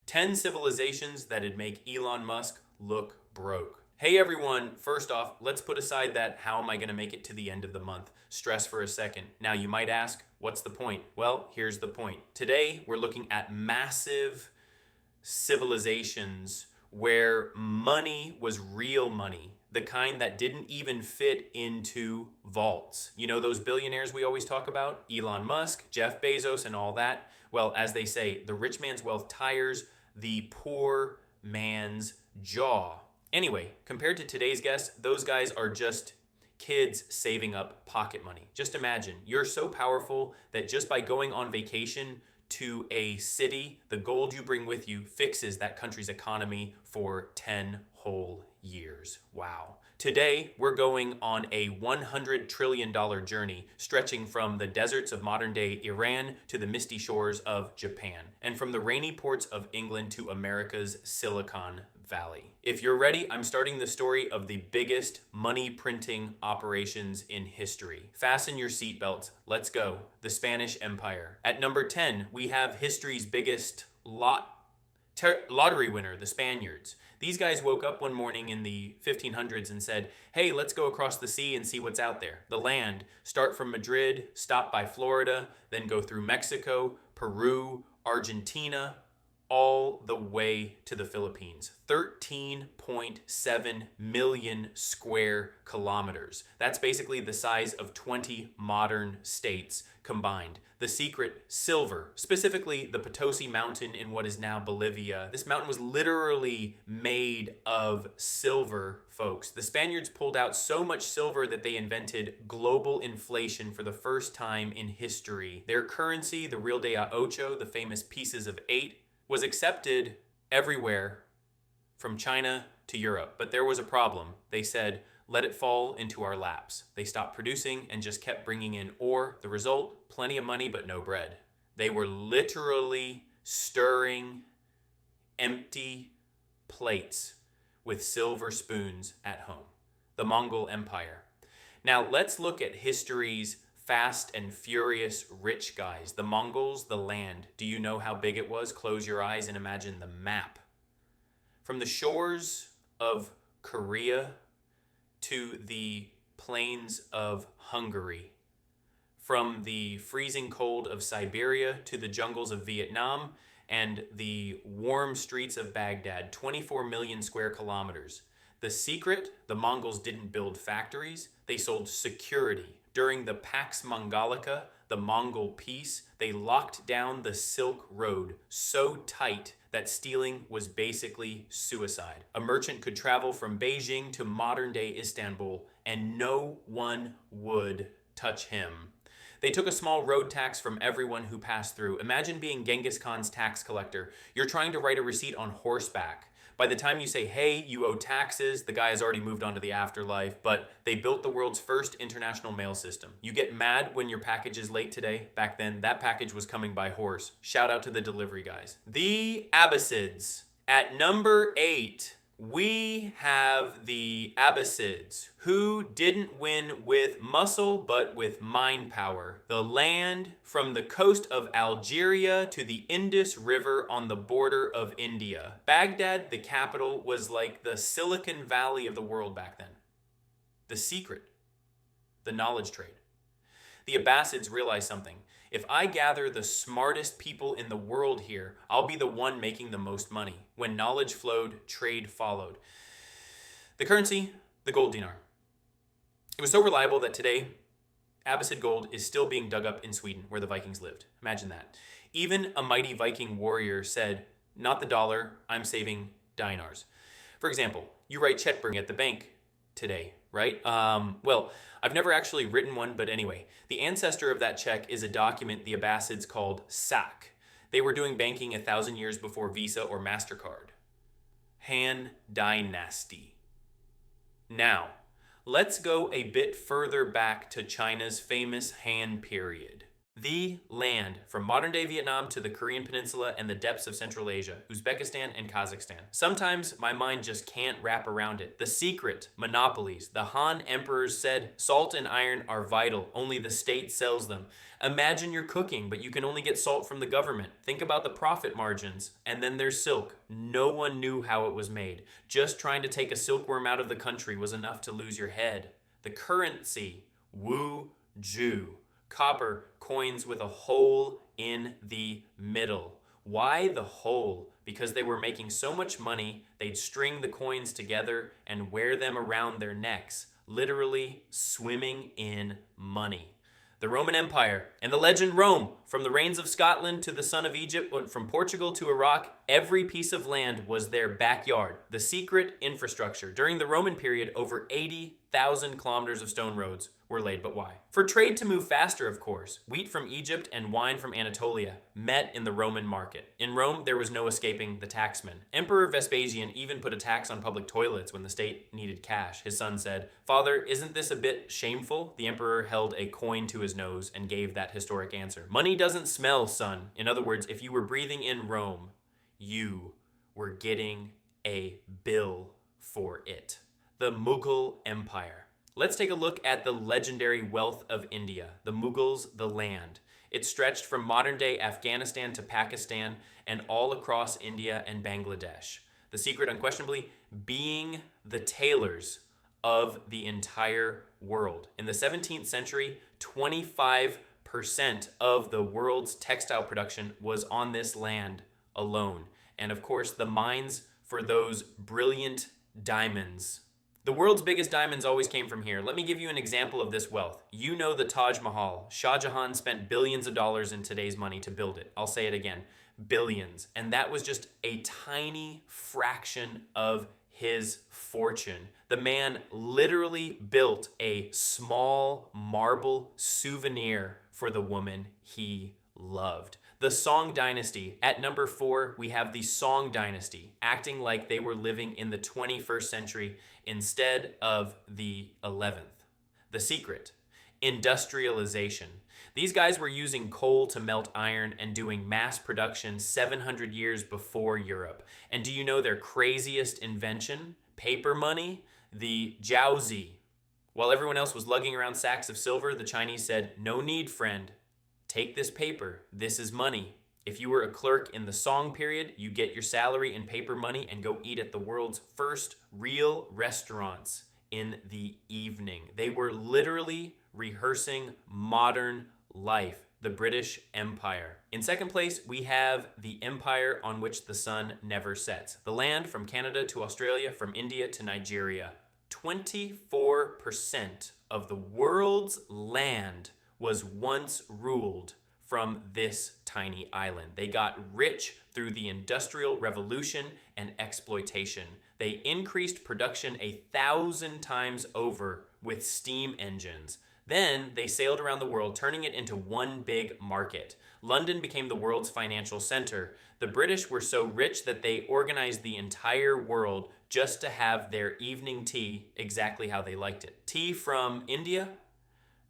10 civilizations that'd make Elon Musk look broke. Hey everyone, first off, let's put aside that how am I going to make it to the end of the month stress for a second. Now you might ask, what's the point? Well, here's the point. Today we're looking at massive civilizations where money was real money, the kind that didn't even fit into vaults. You know those billionaires we always talk about? Elon Musk, Jeff Bezos, and all that? Well, as they say, the rich man's wealth tires the poor man's jaw. Anyway, compared to today's guests, those guys are just kids saving up pocket money. Just imagine, you're so powerful that just by going on vacation to a city, the gold you bring with you fixes that country's economy for 10 whole years. Wow. Today, we're going on a $100 trillion journey stretching from the deserts of modern-day Iran to the misty shores of Japan, and from the rainy ports of England to America's Silicon Valley. If you're ready, I'm starting the story of the biggest money printing operations in history. Fasten your seatbelts. Let's go. The Spanish Empire. At number 10, we have history's biggest lottery winner, the Spaniards. These guys woke up one morning in the 1500s and said, hey, let's go across the sea and see what's out there. The land. Start from Madrid, stop by Florida, then go through Mexico, Peru, Argentina, all the way to the Philippines. 13.7 million square kilometers. That's basically the size of 20 modern states combined. The secret, silver, specifically the Potosi Mountain in what is now Bolivia. This mountain was literally made of silver, folks. The Spaniards pulled out so much silver that they invented global inflation for the first time in history. Their currency, the real de a ocho, the famous pieces of 8, was accepted everywhere from China to Europe. But there was a problem. They said, let it fall into our laps. They stopped producing and just kept bringing in ore. The result, plenty of money, but no bread. They were literally stirring empty plates with silver spoons at home. The Mongol Empire. Now let's look at history's fast and furious rich guys. The Mongols, the land. Do you know how big it was? Close your eyes and imagine the map. From the shores of Korea to the plains of Hungary. From the freezing cold of Siberia to the jungles of Vietnam and the warm streets of Baghdad. 24 million square kilometers. The secret, the Mongols didn't build factories. They sold security. During the Pax Mongolica, the Mongol peace, they locked down the Silk Road so tight that stealing was basically suicide. A merchant could travel from Beijing to modern-day Istanbul, and no one would touch him. They took a small road tax from everyone who passed through. Imagine being Genghis Khan's tax collector. You're trying to write a receipt on horseback. By the time you say, hey, you owe taxes, the guy has already moved on to the afterlife, but they built the world's first international mail system. You get mad when your package is late today. Back then, that package was coming by horse. Shout out to the delivery guys. The Abbasids. At number 8, we have the Abbasids, who didn't win with muscle, but with mind power. The land from the coast of Algeria to the Indus River on the border of India. Baghdad, the capital, was like the Silicon Valley of the world back then. The secret, the knowledge trade. The Abbasids realized something. If I gather the smartest people in the world here, I'll be the one making the most money. When knowledge flowed, trade followed. The currency, the gold dinar. It was so reliable that today, Abbasid gold is still being dug up in Sweden, where the Vikings lived. Imagine that. Even a mighty Viking warrior said, not the dollar, I'm saving dinars. For example, you write check at the bank today, right? Well, I've never actually written one, but anyway, the ancestor of that check is a document the Abbasids called SAC. They were doing banking 1,000 years before Visa or MasterCard. Han Dynasty. Now, let's go a bit further back to China's famous Han period. The land from modern-day Vietnam to the Korean Peninsula and the depths of Central Asia, Uzbekistan and Kazakhstan. Sometimes my mind just can't wrap around it. The secret monopolies. The Han emperors said salt and iron are vital, only the state sells them. Imagine you're cooking, but you can only get salt from the government. Think about the profit margins. And then there's silk. No one knew how it was made. Just trying to take a silkworm out of the country was enough to lose your head. The currency, Wu Ju. Copper coins with a hole in the middle. Why the hole? Because they were making so much money, they'd string the coins together and wear them around their necks, literally swimming in money. The Roman Empire and the legend Rome, from the reigns of Scotland to the son of Egypt, from Portugal to Iraq, every piece of land was their backyard. The secret infrastructure. During the Roman period, over 80,000 kilometers of stone roads were laid, but why? For trade to move faster, of course. Wheat from Egypt and wine from Anatolia met in the Roman market. In Rome, there was no escaping the taxman. Emperor Vespasian even put a tax on public toilets when the state needed cash. His son said, "Father, isn't this a bit shameful?" The emperor held a coin to his nose and gave that historic answer. Money doesn't smell, son. In other words, if you were breathing in Rome, you were getting a bill for it. The Mughal Empire. Let's take a look at the legendary wealth of India, the Mughals, the land. It stretched from modern-day Afghanistan to Pakistan and all across India and Bangladesh. The secret, unquestionably, being the tailors of the entire world. In the 17th century, 25% of the world's textile production was on this land alone. And of course, the mines for those brilliant diamonds. The world's biggest diamonds always came from here. Let me give you an example of this wealth. You know the Taj Mahal. Shah Jahan spent billions of dollars in today's money to build it. I'll say it again, billions. And that was just a tiny fraction of his fortune. The man literally built a small marble souvenir for the woman he loved. The Song Dynasty. At number 4, we have the Song Dynasty, acting like they were living in the 21st century instead of the 11th. The secret. Industrialization. These guys were using coal to melt iron and doing mass production 700 years before Europe. And do you know their craziest invention? Paper money? The jiaozi. While everyone else was lugging around sacks of silver, the Chinese said, "No need, friend. Take this paper. This is money." If you were a clerk in the Song period, you get your salary in paper money and go eat at the world's first real restaurants in the evening. They were literally rehearsing modern life, the British Empire. In second place, we have the empire on which the sun never sets. The land from Canada to Australia, from India to Nigeria. 24% of the world's land was once ruled from this tiny island. They got rich through the Industrial Revolution and exploitation. They increased production 1,000 times over with steam engines. Then they sailed around the world, turning it into one big market. London became the world's financial center. The British were so rich that they organized the entire world just to have their evening tea exactly how they liked it. Tea from India,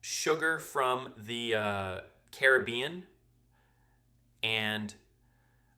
sugar from the Caribbean, and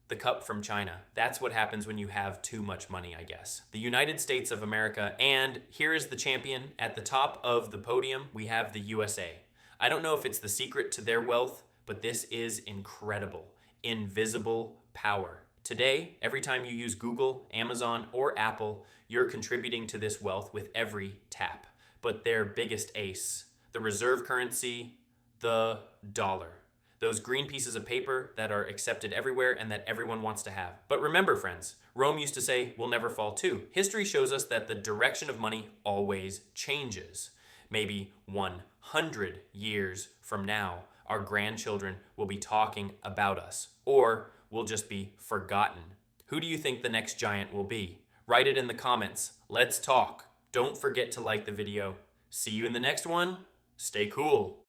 the cup from China. That's what happens when you have too much money, I guess. The United States of America, and here is the champion. At the top of the podium, we have the USA. I don't know if it's the secret to their wealth, but this is incredible. Invisible power. Today, every time you use Google, Amazon, or Apple, you're contributing to this wealth with every tap. But their biggest ace, the reserve currency, the dollar. Those green pieces of paper that are accepted everywhere and that everyone wants to have. But remember, friends, Rome used to say, "We'll never fall too." History shows us that the direction of money always changes. Maybe 100 years from now, our grandchildren will be talking about us, or we'll just be forgotten. Who do you think the next giant will be? Write it in the comments. Let's talk. Don't forget to like the video. See you in the next one. Stay cool.